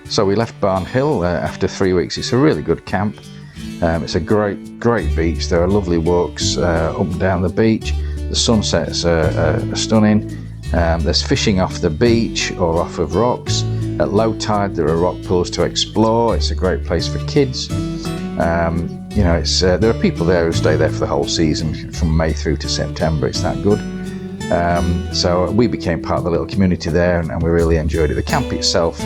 So we left Barn Hill after 3 weeks. It's a really good camp. It's a great beach. There are lovely walks up and down the beach. The sunsets are stunning. There's fishing off the beach or off of rocks. At low tide there are rock pools to explore. It's a great place for kids. You know, there are people there who stay there for the whole season, from May through to September. It's that good. So we became part of the little community there, and we really enjoyed it. The camp itself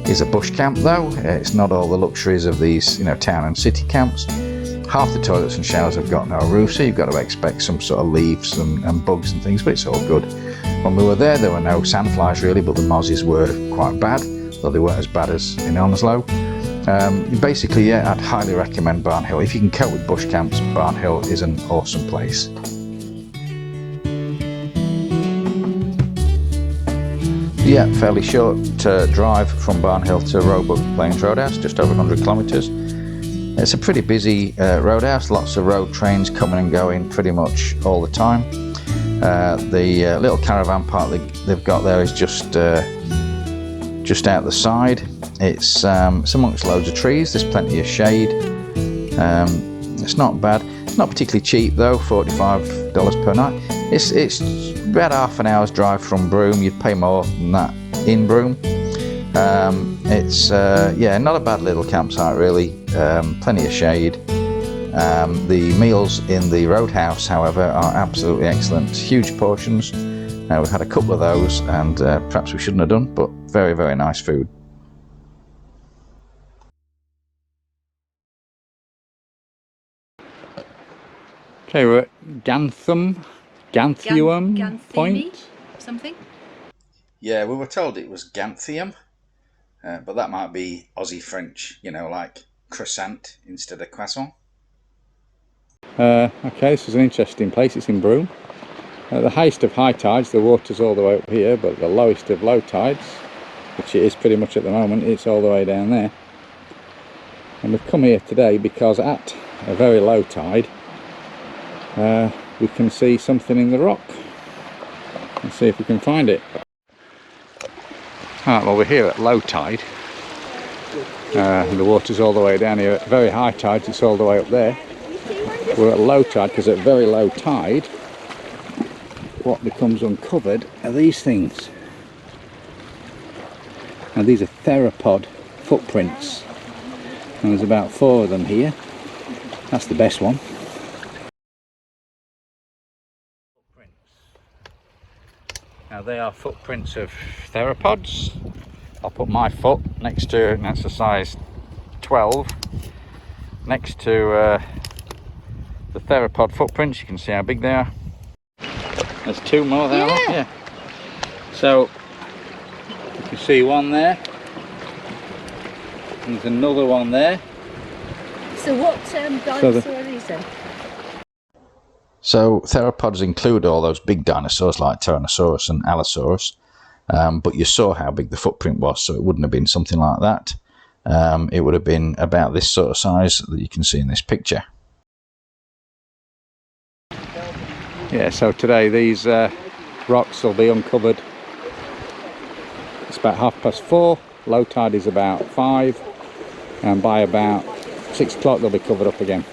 is a bush camp though. It's not all the luxuries of these, you know, town and city camps. Half the toilets and showers have got no roof, so you've got to expect some sort of leaves and bugs and things, but it's all good. When we were there were no sandflies really, but the mozzies were quite bad, though they weren't as bad as in Onslow. Basically, yeah, I'd highly recommend Barn Hill. If you can cope with bush camps, Barn Hill is an awesome place. Yeah, fairly short drive from Barn Hill to Roebuck Plains Roadhouse, just over 100 kilometres. It's a pretty busy roadhouse, lots of road trains coming and going pretty much all the time. The little caravan park they've got there is just out the side. It's amongst loads of trees. There's plenty of shade. It's not bad. It's not particularly cheap though, $45 per night. It's about half an hour's drive from Broome. You'd pay more than that in Broome. It's yeah, not a bad little campsite really. Plenty of shade. The meals in the roadhouse, however, are absolutely excellent. Huge portions. We've had a couple of those, and perhaps we shouldn't have done, but very, very nice food. Okay, we're at Ganthuum Point. Something? Yeah, we were told it was Ganthium, but that might be Aussie French, you know, like croissant instead of croissant. Okay, this is an interesting place. It's in Broome. At the highest of high tides, the water's all the way up here, but the lowest of low tides, which it is pretty much at the moment, it's all the way down there. And we've come here today because at a very low tide, we can see something in the rock. Let's see if we can find it. Right, well, we're here at low tide. The water's all the way down here. At very high tides, it's all the way up there. We're at low tide because at very low tide, what becomes uncovered are these things. Now these are theropod footprints, and there's about 4 of them here. That's the best one. Now they are footprints of theropods. I'll put my foot next to, and that's a size 12, next to the theropod footprints. You can see how big they are. There's 2 more there. Yeah. So you can see one there. And there's another one there. So what dinosaur are these then? So theropods include all those big dinosaurs like Tyrannosaurus and Allosaurus, but you saw how big the footprint was, so it wouldn't have been something like that. It would have been about this sort of size that you can see in this picture. Yeah, so today these rocks will be uncovered. It's about 4:30, low tide is about 5, and by about 6 o'clock they'll be covered up again.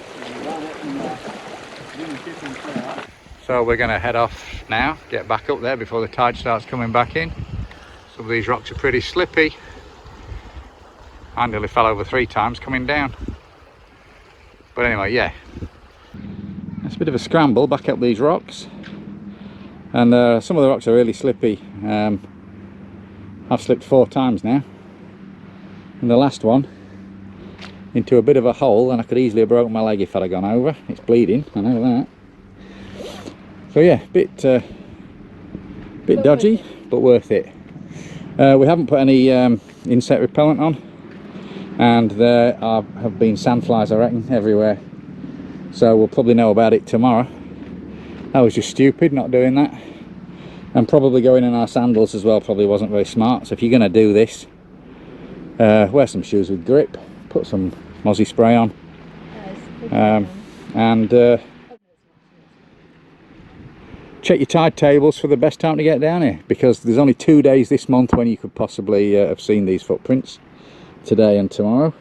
So we're going to head off now, get back up there before the tide starts coming back in. Some of these rocks are pretty slippy. I nearly fell over 3 times coming down. But anyway, yeah. It's a bit of a scramble back up these rocks. And some of the rocks are really slippy. I've slipped 4 times now. And the last one into a bit of a hole, and I could easily have broken my leg if I'd have gone over. It's bleeding, I know that. So yeah, bit dodgy, but worth it. We haven't put any insect repellent on, and there have been sandflies, I reckon, everywhere. So we'll probably know about it tomorrow. That was just stupid not doing that, and probably going in our sandals as well probably wasn't very smart. So if you're going to do this, wear some shoes with grip, put some mozzie spray on, and check your tide tables for the best time to get down here, because there's only 2 days this month when you could possibly have seen these footprints. today and tomorrow.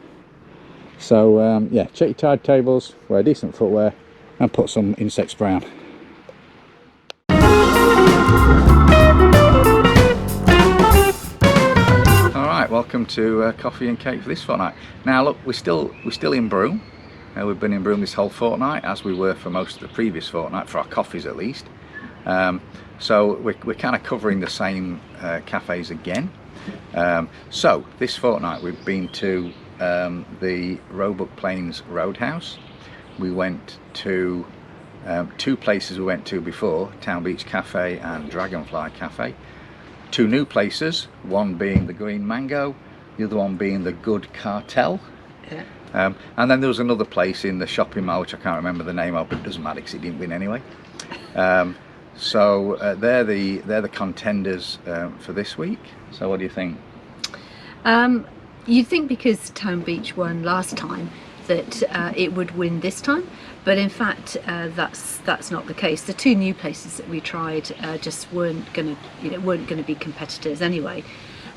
So yeah, check your tide tables, wear decent footwear and put some insect spray on. Alright, welcome to Coffee and Cake for this fortnight. Now look, we're still in Broome. We've been in Broome this whole fortnight, as we were for most of the previous fortnight, for our coffees at least. So we're kind of covering the same cafes again. So this fortnight we've been to the Roebuck Plains Roadhouse. We went to two places we went to before, Town Beach Cafe and Dragonfly Cafe. Two new places, one being the Green Mango, the other one being the Good Cartel. Yeah. And then there was another place in the shopping mall which I can't remember the name of, but it doesn't matter because it didn't win anyway. So they're the contenders for this week. So what do you think? You'd think because Town Beach won last time that it would win this time, but in fact that's not the case. The two new places that we tried just weren't going to be competitors anyway.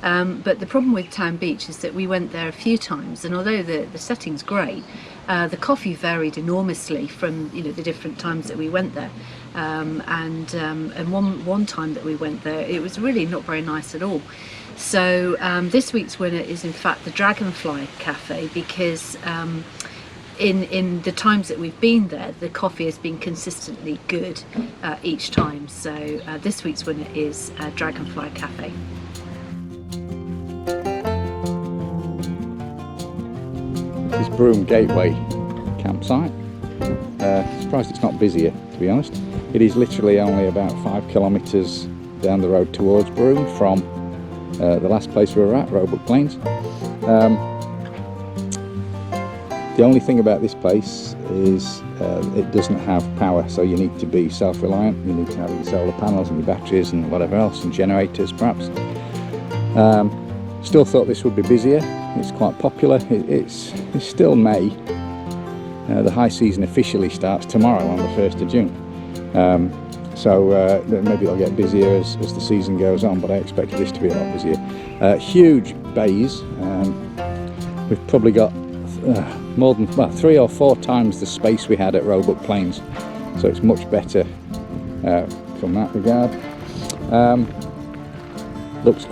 But the problem with Town Beach is that we went there a few times, and although the setting's great, the coffee varied enormously from the different times that we went there. And one time that we went there, it was really not very nice at all. So this week's winner is in fact the Dragonfly Cafe, because in the times that we've been there, the coffee has been consistently good each time. So this week's winner is Dragonfly Cafe. This is Broome Gateway campsite. Surprised it's not busier, to be honest. It is literally only about 5 kilometres down the road towards Broome from the last place we were at, Roebuck Plains. The only thing about this place is it doesn't have power, so you need to be self-reliant. You need to have your solar panels and your batteries and whatever else, and generators perhaps. Still thought this would be busier. It's quite popular. It's still May. The high season officially starts tomorrow on the 1st of June. So maybe it'll get busier as the season goes on, but I expected this to be a lot busier. Huge bays. We've probably got more than 3 or 4 times the space we had at Roebuck Plains, so it's much better from that regard. Looks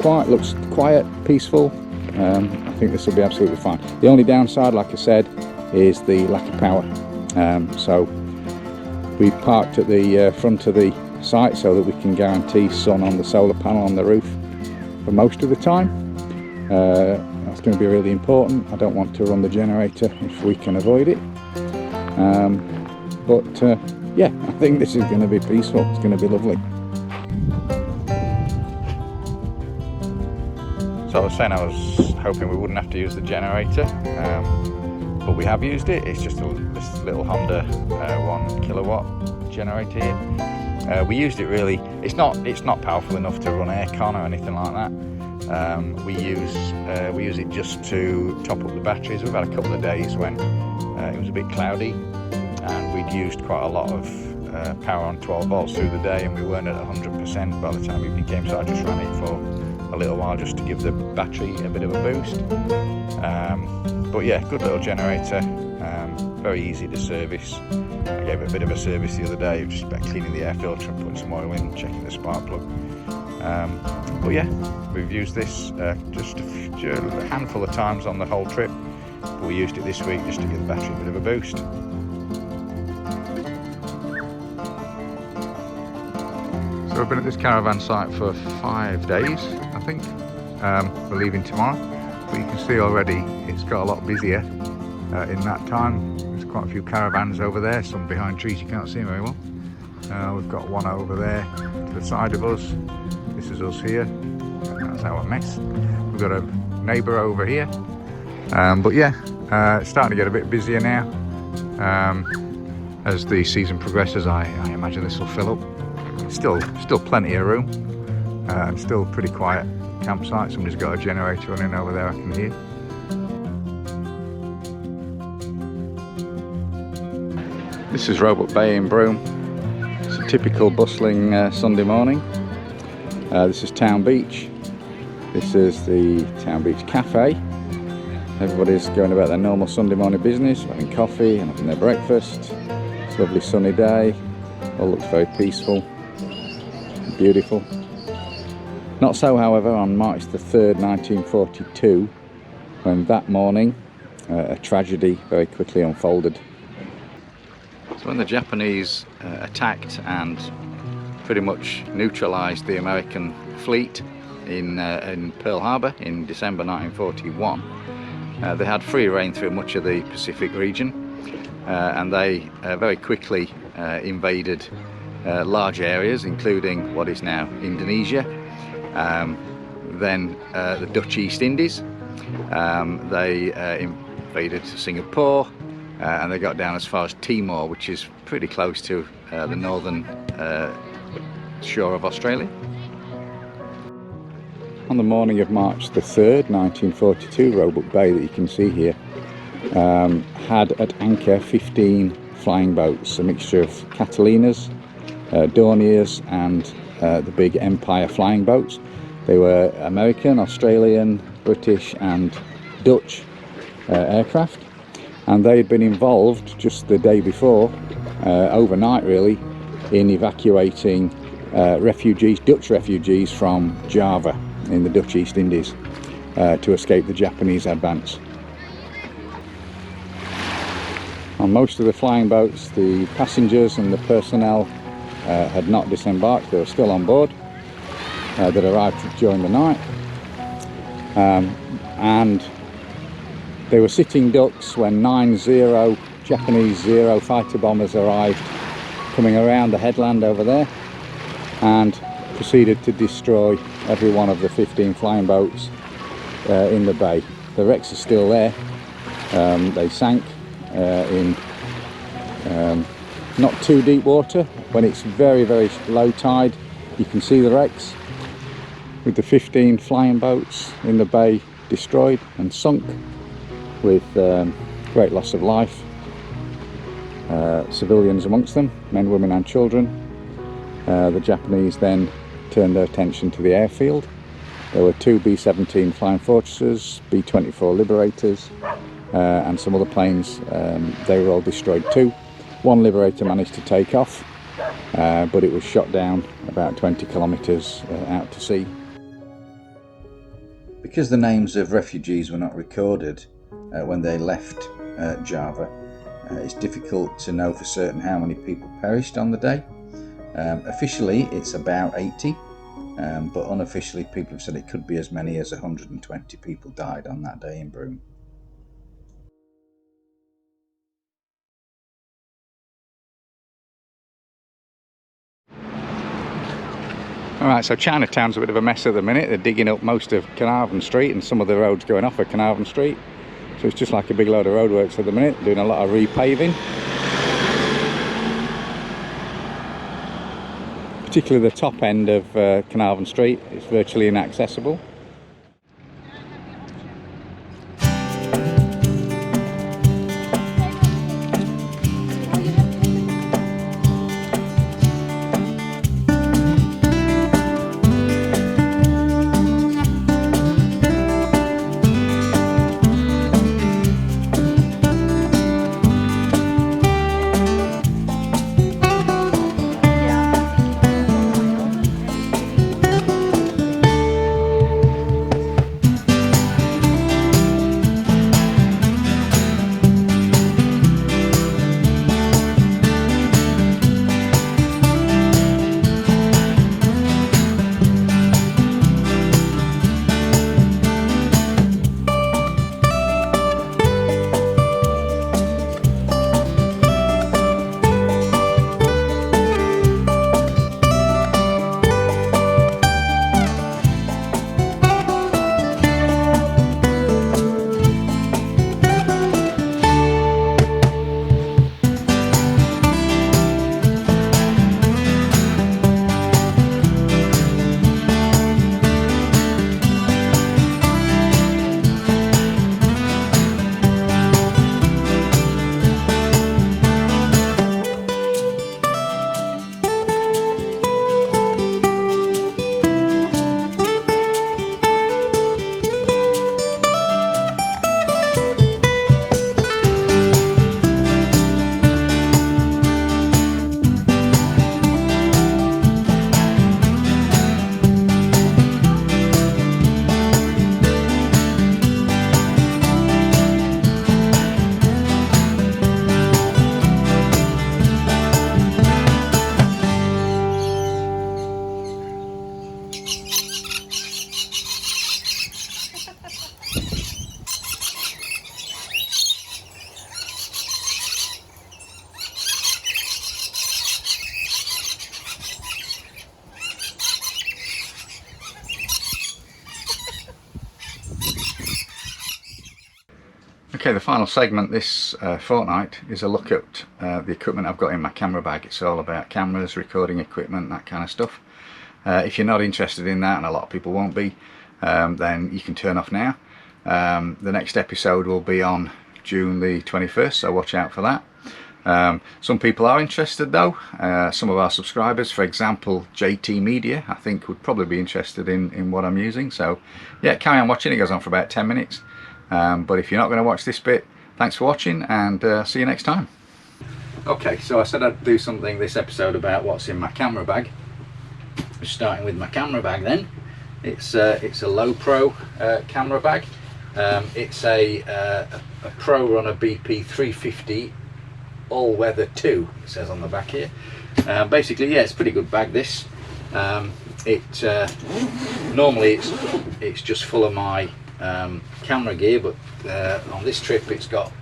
quiet, peaceful. I think this will be absolutely fine. The only downside, like I said, is the lack of power. So we parked at the front of the site so that we can guarantee sun on the solar panel on the roof for most of the time. That's going to be really important. I don't want to run the generator if we can avoid it. But yeah, I think this is going to be peaceful. It's going to be lovely. So I was saying I was hoping we wouldn't have to use the generator, but we have used it. It's just this little Honda 1 kilowatt generator here. We used it really. It's not powerful enough to run aircon or anything like that. We use it just to top up the batteries. We've had a couple of days when it was a bit cloudy, and we'd used quite a lot of power on 12 volts through the day, and we weren't at 100% by the time evening came. So I just ran it for a little while just to give the battery a bit of a boost. But yeah, good little generator, very easy to service. I gave it a bit of a service the other day, just about cleaning the air filter and putting some oil in, checking the spark plug. But yeah, we've used this just a handful of times on the whole trip, but we used it this week just to give the battery a bit of a boost. So we've been at this caravan site for 5 days, I think. We're leaving tomorrow, but you can see already it's got a lot busier in that time. There's quite a few caravans over there, some behind trees you can't see very well. We've got one over there to the side of us. This is us here. That's our mess. We've got a neighbour over here. But yeah, it's starting to get a bit busier now. As the season progresses, I imagine this will fill up. Still plenty of room, and still pretty quiet campsite. Somebody's got a generator running over there, I can hear. This is Roebuck Bay in Broome. It's a typical bustling Sunday morning. This is Town Beach. This is the Town Beach Cafe. Everybody's going about their normal Sunday morning business, having coffee and having their breakfast. It's a lovely sunny day. All looks very peaceful, beautiful. Not so, however, on March the 3rd, 1942, when that morning a tragedy very quickly unfolded. So when the Japanese attacked and pretty much neutralised the American fleet in Pearl Harbor in December 1941, they had free rein through much of the Pacific region, and they very quickly invaded large areas, including what is now Indonesia, then the Dutch East Indies. They invaded Singapore, and they got down as far as Timor, which is pretty close to the northern shore of Australia. On the morning of March the 3rd, 1942, Roebuck Bay that you can see here had at anchor 15 flying boats, a mixture of Catalinas, Dorniers and the big Empire flying boats. They were American, Australian, British and Dutch aircraft, and they had been involved just the day before, overnight really, in evacuating refugees, Dutch refugees from Java in the Dutch East Indies to escape the Japanese advance. On most of the flying boats, the passengers and the personnel had not disembarked. They were still on board, that arrived during the night, and they were sitting ducks when 9-0 Japanese Zero fighter bombers arrived, coming around the headland over there, and proceeded to destroy every one of the 15 flying boats in the bay. The wrecks are still there. They sank in not too deep water. When it's very, very low tide, you can see the wrecks, with the 15 flying boats in the bay destroyed and sunk, with great loss of life, civilians amongst them, men, women and children. The Japanese then turned their attention to the airfield. There were 2 B-17 Flying Fortresses, B-24 Liberators and some other planes. They were all destroyed too. One Liberator managed to take off, but it was shot down about 20 kilometres out to sea. Because the names of refugees were not recorded when they left Java, it's difficult to know for certain how many people perished on the day. Officially it's about 80, but unofficially people have said it could be as many as 120 people died on that day in Broome. Alright, so Chinatown's a bit of a mess at the minute. They're digging up most of Carnarvon Street and some of the roads going off of Carnarvon Street. So it's just like a big load of roadworks at the minute, doing a lot of repaving. Particularly the top end of Carnarvon Street is virtually inaccessible. Okay, the final segment this fortnight is a look at the equipment I've got in my camera bag. It's all about cameras, recording equipment, that kind of stuff. If you're not interested in that, and a lot of people won't be, then you can turn off now. The next episode will be on June the 21st, so watch out for that. Some people are interested though. Some of our subscribers, for example JT Media, I think would probably be interested in what I'm using. So yeah, carry on watching. It goes on for about 10 minutes. But if you're not going to watch this bit, thanks for watching, and see you next time. Okay, so I said I'd do something this episode about what's in my camera bag. Starting with my camera bag then. It's a low pro camera bag. It's a Pro Runner BP 350 all-weather 2, it says on the back here. Basically, yeah, it's a pretty good bag this. Normally it's just full of my camera gear, but on this trip it's got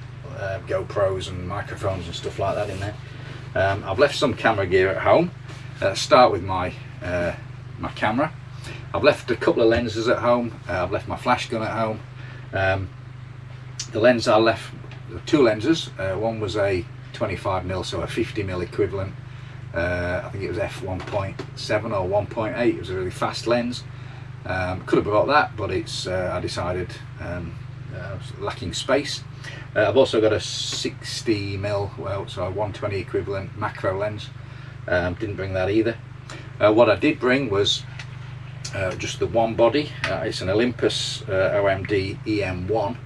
GoPros and microphones and stuff like that in there. I've left some camera gear at home. Start with my my camera. I've left a couple of lenses at home. I've left my flash gun at home. The lens I left, two lenses. One was a 25mm, so a 50mm equivalent. I think it was f1.7 or 1.8. It was a really fast lens. Could have bought that, but it's I decided I was lacking space. I've also got a 60mm, well, so a 120 equivalent macro lens. Didn't bring that either. What I did bring was just the one body. It's an Olympus OMD EM1.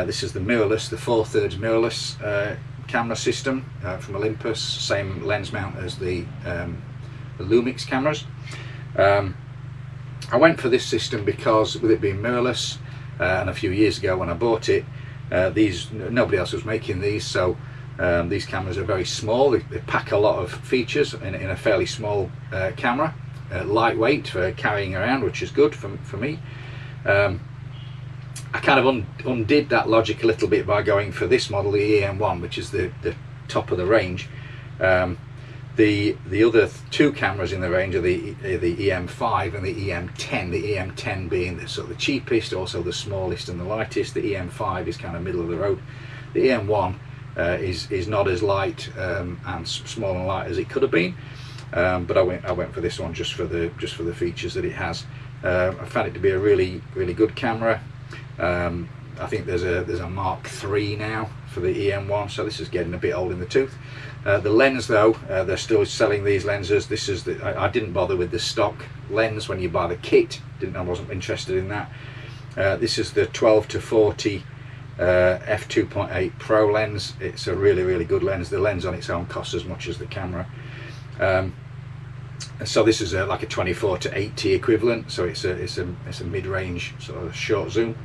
This is the mirrorless, the 4/3 mirrorless camera system from Olympus. Same lens mount as the Lumix cameras. I went for this system because with it being mirrorless, and a few years ago when I bought it, nobody else was making these, so these cameras are very small. They pack a lot of features in a fairly small camera. Lightweight for carrying around, which is good for me. I kind of undid that logic a little bit by going for this model, the EM1, which is the top of the range. The other two cameras in the range are the EM5 and the EM10. The EM10 being the sort of the cheapest, also the smallest and the lightest. The EM5 is kind of middle of the road. The EM1 is not as light and small and light as it could have been. But I went for this one just for the features that it has. I found it to be a really good camera. I think there's a Mark III now for the EM1, so this is getting a bit old in the tooth. The lens though, they're still selling these lenses. This is I didn't bother with the stock lens when you buy the kit. I wasn't interested in that. This is the 12-40 f2.8 Pro lens. It's a really good lens. The lens on its own costs as much as the camera. So this is like a 24-80 equivalent. So it's a mid-range sort of short zoom.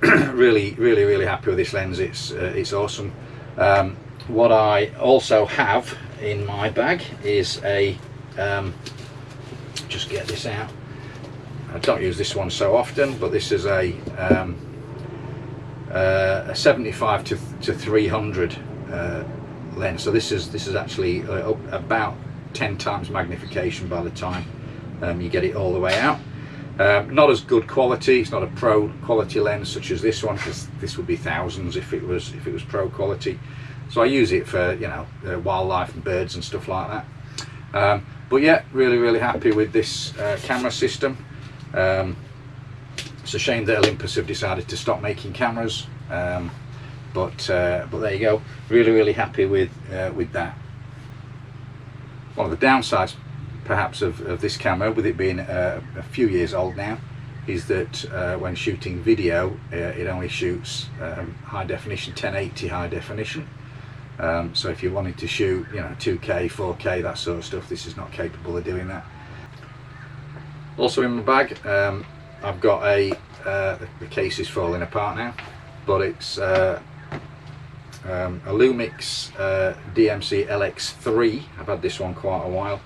Really happy with this lens. It's awesome. What I also have in my bag is a just get this out. I don't use this one so often, but this is a 75 to 300 lens. So this is actually about 10 times magnification by the time you get it all the way out. Not as good quality. It's not a pro quality lens such as this one, because this would be thousands if it was pro quality. So I use it for wildlife and birds and stuff like that. But yeah, really happy with this camera system. It's a shame that Olympus have decided to stop making cameras, but there you go. Really happy with that. One of the downsides perhaps of this camera, with it being a few years old now, is that when shooting video it only shoots high definition, 1080 high definition. So if you're wanting to shoot 2K, 4K, that sort of stuff, this is not capable of doing that. Also in my bag, I've got the case is falling apart now, but it's a Lumix DMC LX3. I've had this one quite a while,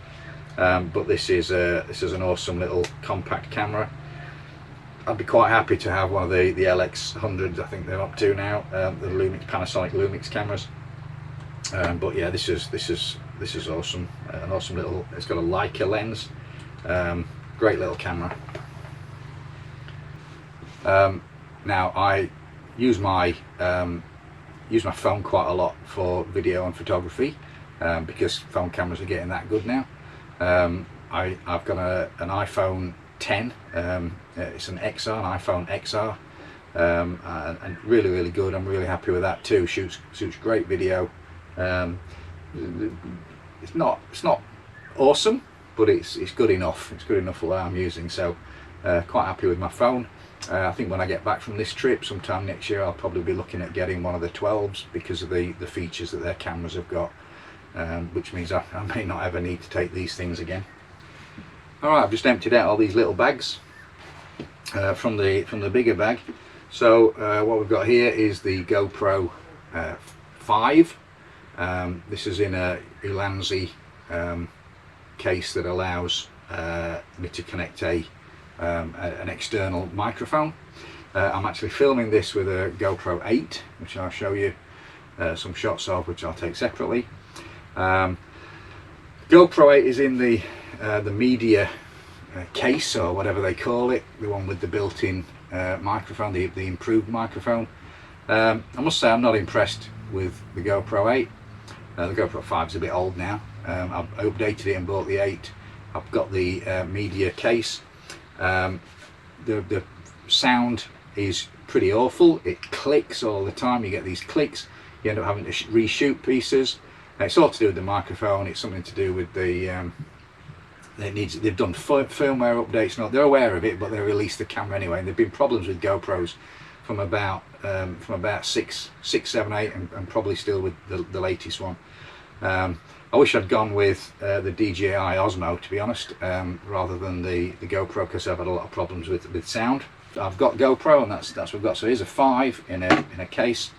but this is an awesome little compact camera. I'd be quite happy to have one of the LX100s, I think they're up to now, the Panasonic Lumix cameras. But yeah, this is awesome. An awesome little. It's got a Leica lens. Great little camera. Now use my phone quite a lot for video and photography, because phone cameras are getting that good now. I've got an iPhone 10. It's an XR, an iPhone XR, and really good. I'm really happy with that too. Shoots great video. It's not awesome, but it's good enough. It's good enough for what I'm using. So quite happy with my phone. I think when I get back from this trip sometime next year, I'll probably be looking at getting one of the 12s because of the features that their cameras have got, which means I may not ever need to take these things again. Alright, I've just emptied out all these little bags from the bigger bag. So what we've got here is the GoPro 5. This is in a Ulanzi case that allows me to connect an external microphone. I'm actually filming this with a GoPro 8, which I'll show you some shots of, which I'll take separately. GoPro 8 is in the media case, or whatever they call it, the one with the built-in microphone, the improved microphone. I must say I'm not impressed with the GoPro 8. The GoPro 5 is a bit old now. I've updated it and bought the 8. I've got the media case. The sound is pretty awful. It clicks all the time. You get these clicks. You end up having to reshoot pieces. It's all to do with the microphone. It's something to do with the they've done firmware updates. Now they're aware of it, but they released the camera anyway. And there've been problems with GoPros from about 6, 7, 8, and probably still with the latest one. I wish I'd gone with the DJI Osmo, to be honest, rather than the GoPro, because I've had a lot of problems with sound. I've got GoPro, and that's what I've got. So here's a 5 in a case.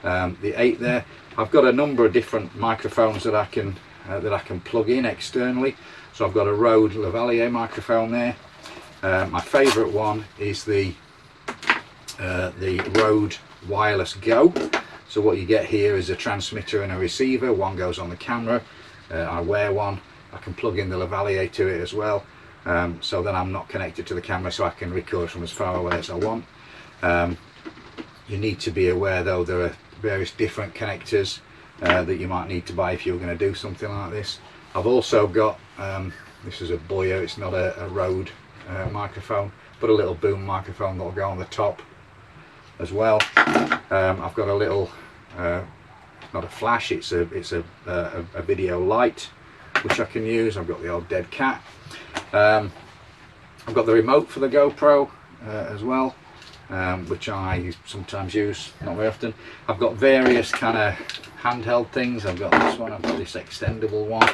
The 8 there. I've got a number of different microphones that I can plug in externally. So I've got a Rode Lavalier microphone there. My favourite one is the Rode Wireless Go. So what you get here is a transmitter and a receiver. One goes on the camera. I wear one. I can plug in the Lavalier to it as well, so then I'm not connected to the camera, so I can record from as far away as I want. You need to be aware though, there are various different connectors that you might need to buy if you're going to do something like this. I've also got, this is a Boya, it's not a Rode microphone, but a little boom microphone that will go on the top as well. I've got a little, not a flash, it's a video light which I can use. I've got the old dead cat. I've got the remote for the GoPro as well, which I sometimes use, not very often. I've got various kind of handheld things. I've got this one, I've got this extendable one.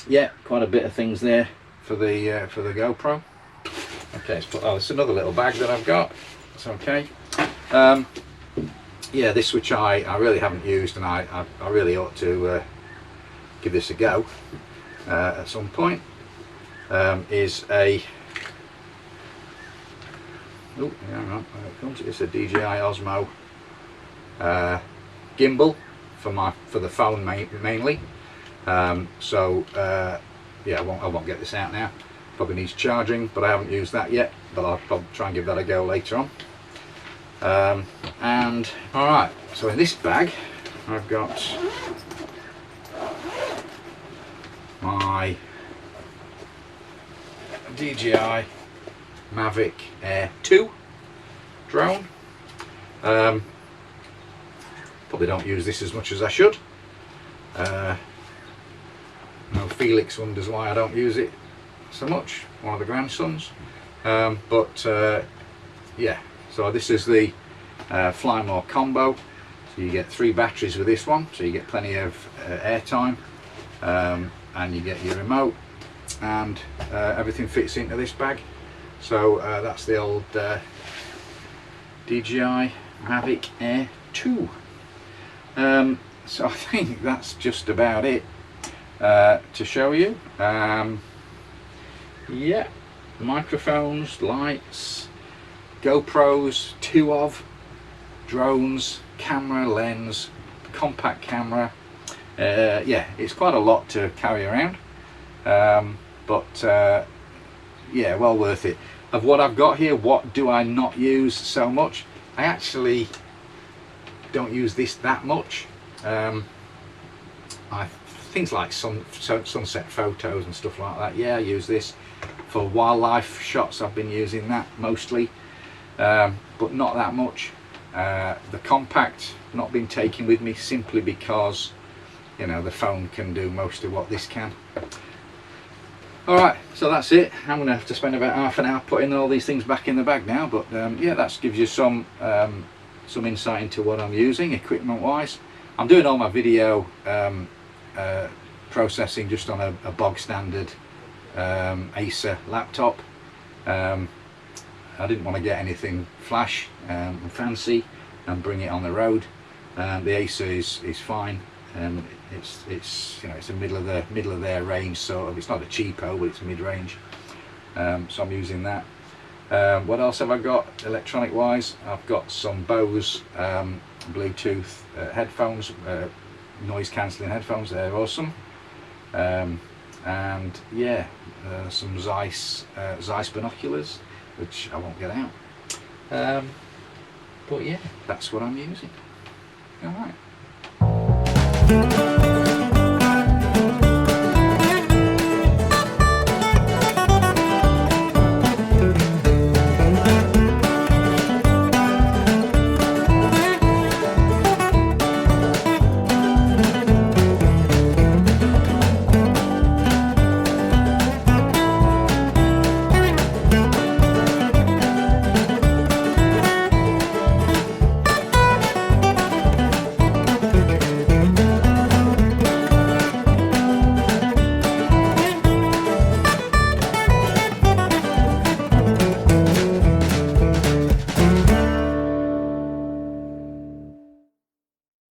Yeah, quite a bit of things there for the GoPro. Okay, let's put, it's another little bag that I've got. It's okay. Yeah, this, which I really haven't used, and I really ought to give this a go at some point, is a, oh, hang on, there it comes. It's a DJI Osmo gimbal for the phone mainly. Yeah, I won't get this out now. Probably needs charging, but I haven't used that yet, but I'll probably try and give that a go later on. And alright, so in this bag I've got my DJI Mavic Air 2 drone. Probably don't use this as much as I should. No, Felix wonders why I don't use it so much, one of the grandsons. Yeah, so this is the Fly More combo. So you get 3 batteries with this one, so you get plenty of airtime, and you get your remote, and everything fits into this bag. So that's the old DJI Mavic Air 2. So I think that's just about it to show you. Yeah, microphones, lights, GoPros, 2 of, drones, camera, lens, compact camera. Yeah, it's quite a lot to carry around, but yeah, well worth it. of what I've got here, what do I not use so much? I actually don't use this that much. Things like sunset photos and stuff like that, yeah, I use this. For wildlife shots I've been using that mostly, but not that much. The compact not been taken with me simply because, you know, the phone can do most of what this can. Alright, so that's it. I'm going to have to spend about half an hour putting all these things back in the bag now, but yeah, that gives you some insight into what I'm using equipment wise. I'm doing all my video processing just on a bog standard Acer laptop. I didn't want to get anything flash and fancy and bring it on the road. The Acer is fine. It's you know, it's a middle of their range, sort of. It's not a cheapo, but it's mid-range. So I'm using that. What else have I got electronic wise? I've got some Bose Bluetooth headphones, noise cancelling headphones. They're awesome. And yeah, some Zeiss binoculars, which I won't get out. But yeah, that's what I'm using. All right.